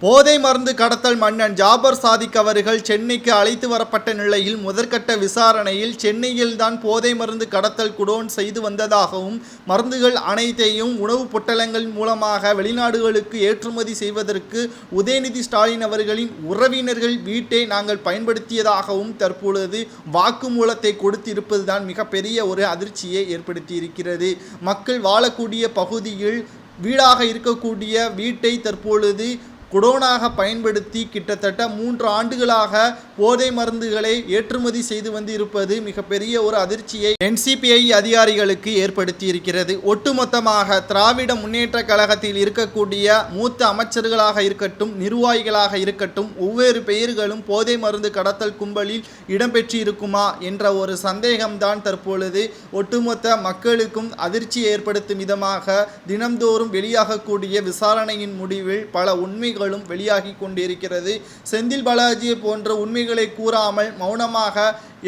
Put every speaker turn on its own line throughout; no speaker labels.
போதை மருந்து கடத்தல் மன்னன் ஜாபர் சாதிக் அவர்கள் சென்னைக்கு அழைத்து வரப்பட்ட நிலையில் முதற்கட்ட விசாரணையில் சென்னையில்தான் போதை மருந்து கடத்தல் குடோன் செய்து வந்ததாகவும் மருந்துகள் அனைத்தையும் உணவுப் பொட்டலங்கள் மூலமாக வெளிநாடுகளுக்கு ஏற்றுமதி செய்வதற்கு உதயநிதி ஸ்டாலின் அவர்களின் உறவினர்கள் வீட்டை நாங்கள் பயன்படுத்தியதாகவும் தற்பொழுது வாக்குமூலத்தை கொடுத்திருப்பதுதான் மிகப்பெரிய ஒரு அதிர்ச்சியை ஏற்படுத்தியிருக்கிறது. மக்கள் வாழக்கூடிய பகுதியில் வீடாக இருக்கக்கூடிய வீட்டை தற்பொழுது குடோனாக பயன்படுத்தி கிட்டத்தட்ட 3 ஆண்டுகளாக போதை மருந்துகளை ஏற்றுமதி செய்து வந்திருப்பது மிகப்பெரிய ஒரு அதிர்ச்சியை NCPI அதிகாரிகளுக்கு ஏற்படுத்தி இருக்கிறது. ஒட்டுமொத்தமாக திராவிட முன்னேற்ற கழகத்தில் இருக்கக்கூடிய மூத்த அமைச்சர்களாக இருக்கட்டும், நிர்வாகிகளாக இருக்கட்டும், ஒவ்வொரு பெயர்களும் போதை மருந்து கடத்தல் கும்பலில் இடம்பெற்றிருக்குமா என்ற ஒரு சந்தேகம்தான் தற்பொழுது ஒட்டுமொத்த மக்களுக்கும் அதிர்ச்சி ஏற்படுத்தும் விதமாக தினம்தோறும் வெளியாகக்கூடிய விசாரணையின் முடிவில் பல உண்மைகள் வெளியாகி கொண்டிருக்கிறது. செந்தில் பாலாஜியை போன்ற உண்மைகளை கூறாமல் மௌனமாக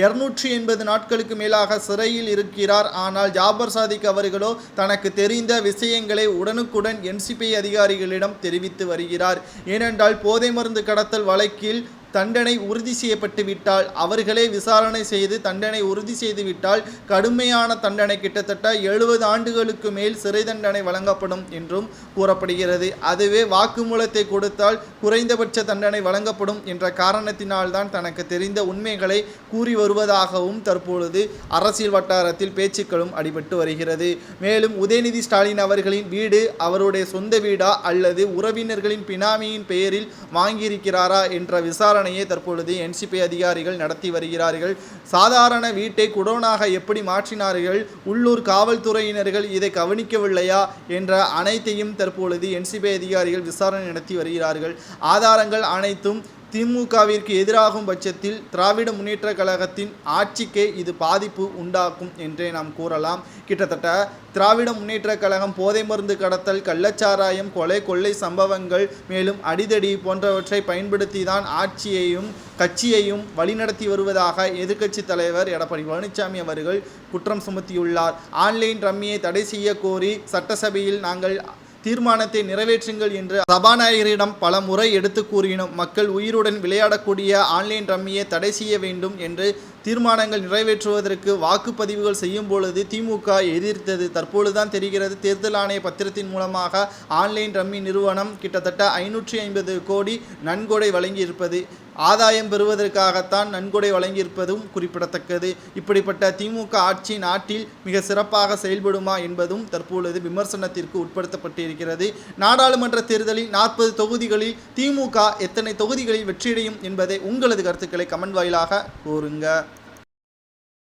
280 நாட்களுக்கு மேலாக சிறையில் இருக்கிறார். ஆனால் ஜாபர் சாதிக் அவர்களோ தனக்கு தெரிந்த விஷயங்களை உடனுக்குடன் NCPI அதிகாரிகளிடம் தெரிவித்து வருகிறார். ஏனென்றால் போதை மருந்து கடத்தல் வழக்கில் தண்டனை உறுதி செய்யப்பட்டு விட்டால், அவர்களே விசாரணை செய்து தண்டனை உறுதி செய்து விட்டால் கடுமையான தண்டனை, கிட்டத்தட்ட 70 ஆண்டுகளுக்கு மேல் சிறை தண்டனை வழங்கப்படும் என்றும் கூறப்படுகிறது. அதுவே வாக்குமூலத்தை கொடுத்தால் குறைந்தபட்ச தண்டனை வழங்கப்படும் என்ற காரணத்தினால்தான் தனக்கு தெரிந்த உண்மைகளை கூறி வருவதாகவும் தற்பொழுது அரசியல் வட்டாரத்தில் பேச்சுக்களும் அடிபட்டு வருகிறது. மேலும் உதயநிதி ஸ்டாலின் அவர்களின் வீடு அவருடைய சொந்த வீடா அல்லது உறவினர்களின் பினாமியின் பெயரில் வாங்கியிருக்கிறாரா என்ற விசாரணை தற்பொழுது NCPI அதிகாரிகள் நடத்தி வருகிறார்கள். சாதாரண வீட்டை குடோனாக எப்படி மாற்றினார்கள், உள்ளூர் காவல்துறையினர்கள் இதை கவனிக்கவில்லையா என்ற அனைத்தையும் தற்பொழுது NCPI அதிகாரிகள் விசாரணை நடத்தி வருகிறார்கள். ஆதாரங்கள் அனைத்தும் திமுகவிற்கு எதிராகும் பட்சத்தில் திராவிட முன்னேற்ற கழகத்தின் ஆட்சிக்கே இது பாதிப்பு உண்டாக்கும் என்றே நாம் கூறலாம். கிட்டத்தட்ட திராவிட முன்னேற்ற கழகம் போதை மருந்து கடத்தல், கள்ளச்சாராயம், கொள்ளை சம்பவங்கள், மேலும் அடிதடி போன்றவற்றை பயன்படுத்தி தான் ஆட்சியையும் கட்சியையும் வழிநடத்தி வருவதாக எதிர்க்கட்சி தலைவர் எடப்பாடி பழனிசாமி அவர்கள் குற்றம் சுமத்தியுள்ளார். ஆன்லைன் ரம்மியை தடை செய்ய கோரி சட்டசபையில் நாங்கள் தீர்மானத்தை நிறைவேற்றுங்கள் என்று சபாநாயகரிடம் பல முறை எடுத்து கூறினோம். மக்கள் உயிருடன் விளையாடக்கூடிய ஆன்லைன் ரம்மியை தடை செய்ய வேண்டும் என்று தீர்மானங்கள் நிறைவேற்றுவதற்கு வாக்குப்பதிவுகள் செய்யும் பொழுது திமுக எதிர்த்தது. தற்பொழுதுதான் தெரிகிறது, தேர்தல் ஆணைய பத்திரத்தின் மூலமாக ஆன்லைன் ரம்மி நிறுவனம் கிட்டத்தட்ட 550 கோடி நன்கொடை வழங்கியிருப்பது, ஆதாயம் பெறுவதற்காகத்தான் நன்கொடை வழங்கியிருப்பதும் குறிப்பிடத்தக்கது. இப்படிப்பட்ட திமுக ஆட்சி நாட்டில் மிக சிறப்பாக செயல்படுமா என்பதும் தற்பொழுது விமர்சனத்திற்கு உட்படுத்தப்பட்டிருக்கிறது. நாடாளுமன்ற தேர்தலில் 40 தொகுதிகளில் திமுக எத்தனை தொகுதிகளில் வெற்றியடையும் என்பதை உங்களது கருத்துக்களை கமெண்ட் வாயிலாக கூறுங்க.